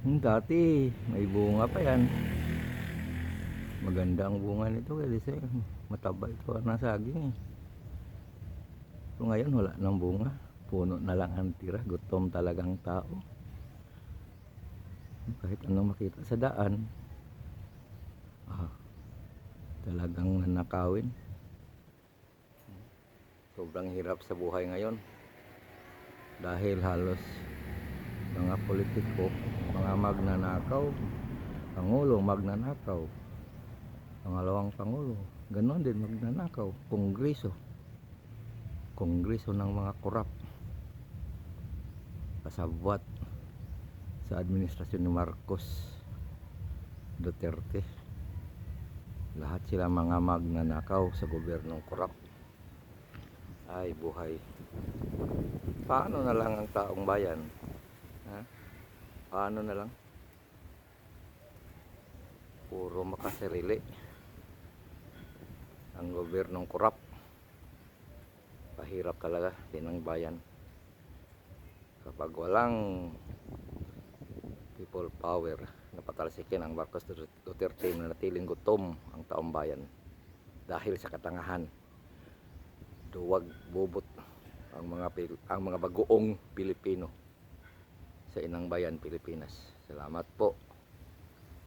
Dati may bunga pa yan. Maganda ang bunga nito kasi mataba ito ng saging eh. So ngayon wala nang bunga. Puno na lang ang tira. Gutom talagang tao. Kahit anong makita sa daan. Talagang nanakawin. Sobrang hirap sa buhay ngayon. Dahil halos mga politiko, mga magnanakaw, pangulo magnanakaw, pangalawang pangulo, ganon din magnanakaw, kongreso ng mga korap, kasabwat sa administrasyon ni Marcos Duterte. Lahat sila mga magnanakaw sa gobyernong korap. Ay buhay. Paano na lang ang taong bayan? Ha? Paano na lang? Puro makasarili ang gobyernong korap. Pahirap talaga din ang bayan kapag walang people power na patalsikin ang Marcos Duterte na natiling gutom ang taong bayan dahil sa katangahan, duwag bubot ang mga bagoong Pilipino sa inang bayan Pilipinas. Salamat po.